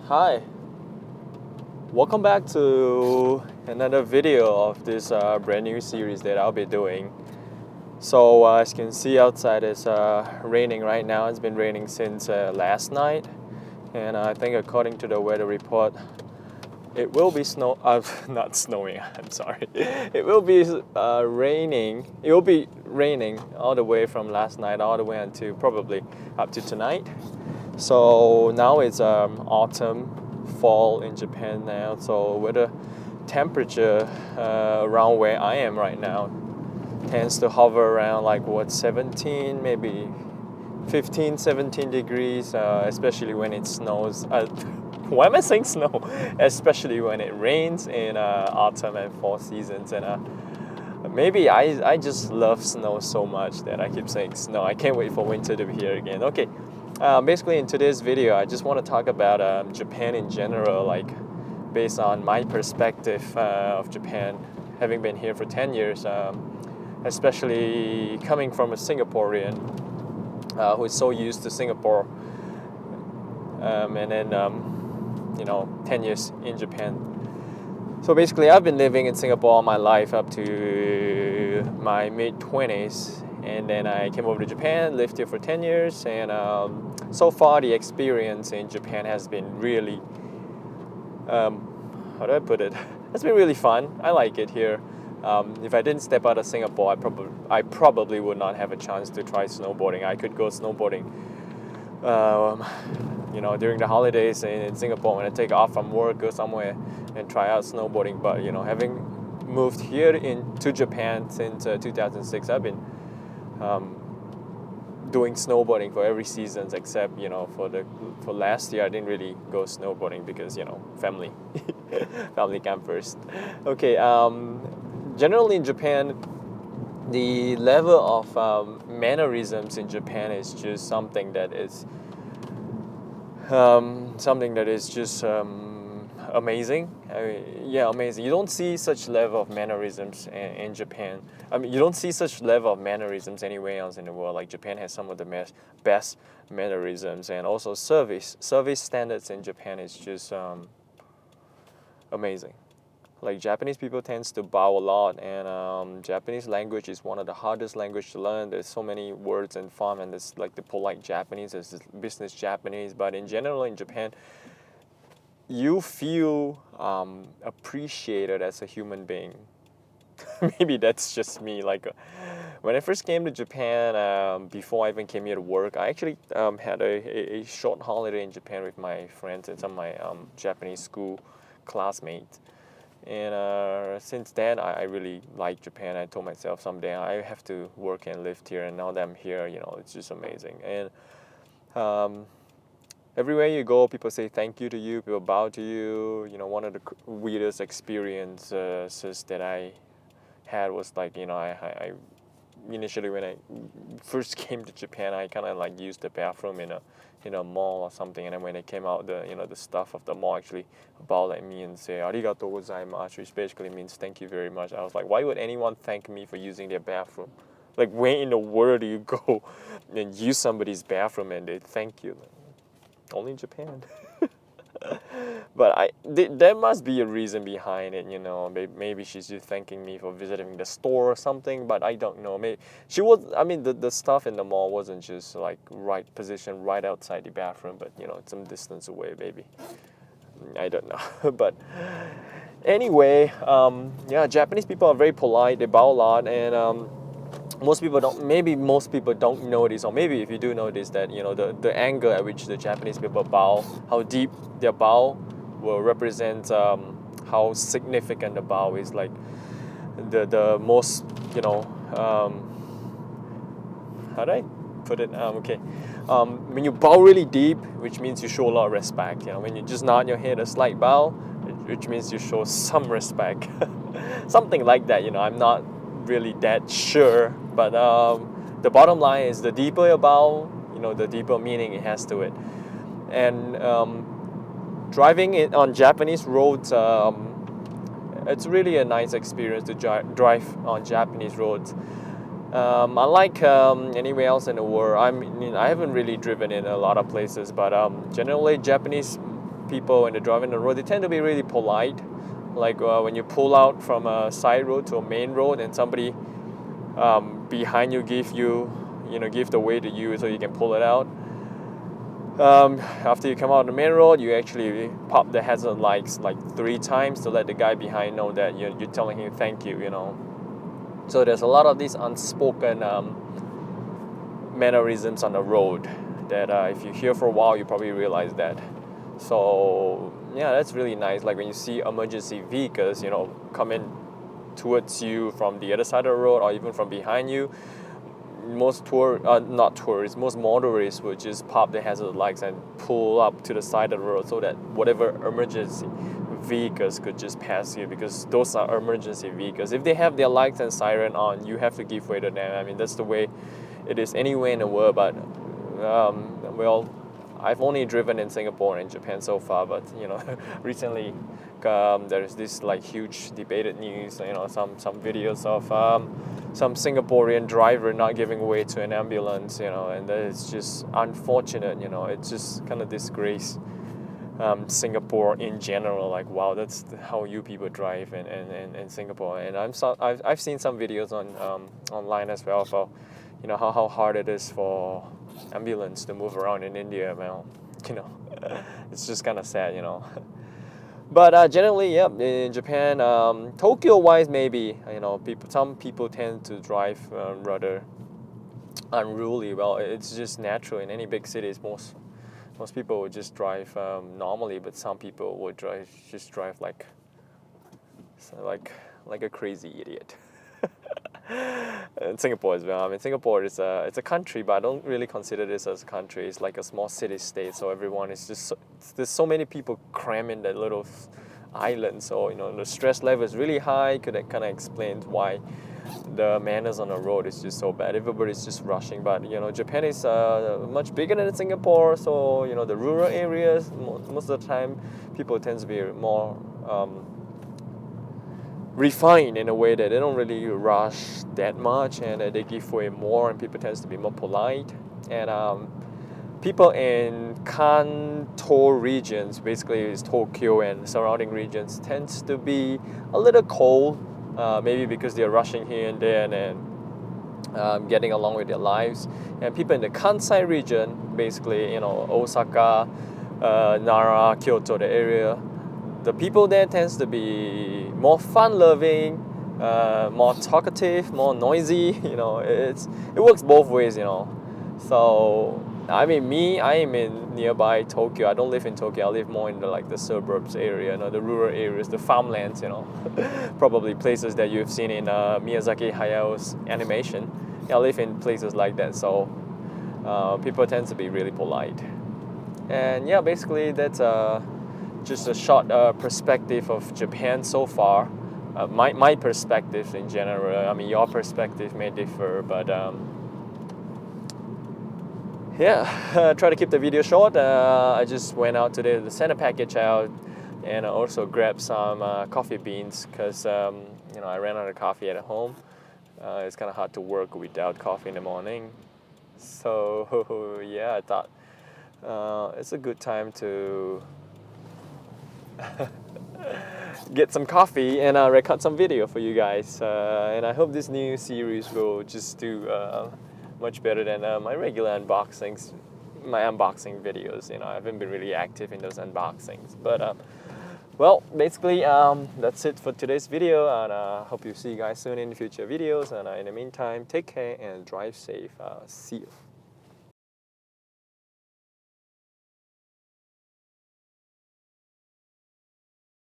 Hi, welcome back to another video of this brand new series that I'll be doing. So as you can see outside, it's raining right now. It's been raining since last night, and I think according to the weather report, it will be not snowing. I'm sorry. It will be raining. It will be raining all the way from last night all the way until probably up to tonight. So now it's autumn, fall in Japan now. So with the temperature around where I am right now tends to hover around like 17, maybe 15, 17 degrees, especially when it snows. Why am I saying snow? Especially when it rains in autumn and fall seasons. And maybe I just love snow so much that I keep saying snow. I can't wait for winter to be here again. Okay. Basically, in today's video, I just want to talk about Japan in general, like based on my perspective of Japan, having been here for 10 years, especially coming from a Singaporean who is so used to Singapore, and then 10 years in Japan. So basically, I've been living in Singapore all my life up to my mid-20s. And then I came over to Japan, lived here for 10 years, and so far the experience in Japan has been really, how do I put it? It's been really fun. I like it here. If I didn't step out of Singapore, I probably would not have a chance to try snowboarding. I could go snowboarding, during the holidays in Singapore when I take off from work, go somewhere and try out snowboarding. But having moved here to Japan since 2006, I've been doing snowboarding for every season except for last year I didn't really go snowboarding because family family came first. Okay. Generally in Japan, the level of mannerisms in Japan is just something that is just amazing. Amazing. You don't see such level of mannerisms in Japan. I mean, you don't see such level of mannerisms anywhere else in the world. Like Japan has some of the best mannerisms, and also service standards in Japan is just amazing. Like Japanese people tends to bow a lot, and Japanese language is one of the hardest language to learn. There's so many words and form, and there's like the polite Japanese, there's this business Japanese. But in general, in Japan, you feel appreciated as a human being. Maybe that's just me. Like when I first came to Japan, before I even came here to work, I actually had a short holiday in Japan with my friends and some of my Japanese school classmates. And since then, I really like Japan. I told myself someday I have to work and live here. And now that I'm here, it's just amazing. And everywhere you go, people say thank you to you, people bow to you. One of the weirdest experiences that I had was like, I initially when I first came to Japan, I kind of like used the bathroom in a mall or something, and then when I came out, the staff of the mall actually bowed at me and say "arigato gozaimasu," which basically means thank you very much. I was like, why would anyone thank me for using their bathroom? Like, where in the world do you go and use somebody's bathroom and they thank you? Only in Japan. But there must be a reason behind it, Maybe she's just thanking me for visiting the store or something, but I don't know. Maybe she was. I mean, the stuff in the mall wasn't just like right position right outside the bathroom, but some distance away, maybe. I don't know. But anyway, Japanese people are very polite. They bow a lot, and most people don't notice, or maybe if you do notice that the angle at which the Japanese people bow, how deep their bow will represent how significant the bow is. Like the most how do I put it? Okay, when you bow really deep, which means you show a lot of respect. When you just nod your head, a slight bow, which means you show some respect. Something like that. I'm not really that sure, but the bottom line is the deeper your bow, the deeper meaning it has to it. And driving it on Japanese roads, it's really a nice experience to drive on Japanese roads. Unlike anywhere else in the world, I haven't really driven in a lot of places, but generally Japanese people when they're driving the road, they tend to be really polite. Like when you pull out from a side road to a main road, and somebody behind you give the way to you so you can pull it out. After you come out on the main road, you actually pop the hazard lights like 3 times to let the guy behind know that you're telling him thank you. So there's a lot of these unspoken mannerisms on the road that if you hear for a while, you probably realize that. So yeah, that's really nice. Like when you see emergency vehicles, coming towards you from the other side of the road or even from behind you, most motorists would just pop the hazard lights and pull up to the side of the road so that whatever emergency vehicles could just pass you, because those are emergency vehicles. If they have their lights and siren on, you have to give way to them. I mean, that's the way it is anywhere in the world. But well, I've only driven in Singapore and Japan so far, but recently there's this like huge debated news, some videos of some Singaporean driver not giving way to an ambulance, and that is just unfortunate. It's just kind of disgrace Singapore in general. Like, wow, that's how you people drive in Singapore. And I've seen some videos on online as well for how hard it is for ambulance to move around in India. Well, it's just kind of sad. But generally, yeah, in Japan, Tokyo-wise, maybe some people tend to drive rather unruly. Well, it's just natural in any big cities. Most people would just drive normally, but some people would just drive like a crazy idiot. In Singapore as well. I mean, Singapore is it's a country, but I don't really consider this as a country. It's like a small city-state, so everyone is just there's so many people crammed in that little island. So the stress level is really high. That kind of explains why the manners on the road is just so bad. Everybody's just rushing. But Japan is much bigger than Singapore, so the rural areas, most of the time people tend to be more refined in a way that they don't really rush that much, and they give way more, and people tends to be more polite. And people in Kanto regions, basically is Tokyo and surrounding regions, tends to be a little cold, maybe because they're rushing here and there and getting along with their lives. And people in the Kansai region, basically Osaka, Nara, Kyoto, the area, the people there tends to be more fun-loving, more talkative, more noisy. It works both ways. So I mean, I am in nearby Tokyo. I don't live in Tokyo. I live more in the suburbs area, the rural areas, the farmlands. Probably places that you've seen in Miyazaki Hayao's animation. I live in places like that, so people tend to be really polite. And yeah, basically that's just a short perspective of Japan so far. My perspective in general. I mean, your perspective may differ, but yeah, try to keep the video short. I just went out today to send a package out, and I also grabbed some coffee beans because I ran out of coffee at home. It's kind of hard to work without coffee in the morning. So yeah, I thought it's a good time to get some coffee and record some video for you guys. And I hope this new series will just do much better than my regular unboxings, my unboxing videos. I haven't been really active in those unboxings. But well, basically that's it for today's video, and I hope you see you guys soon in future videos. And in the meantime, take care and drive safe. See you.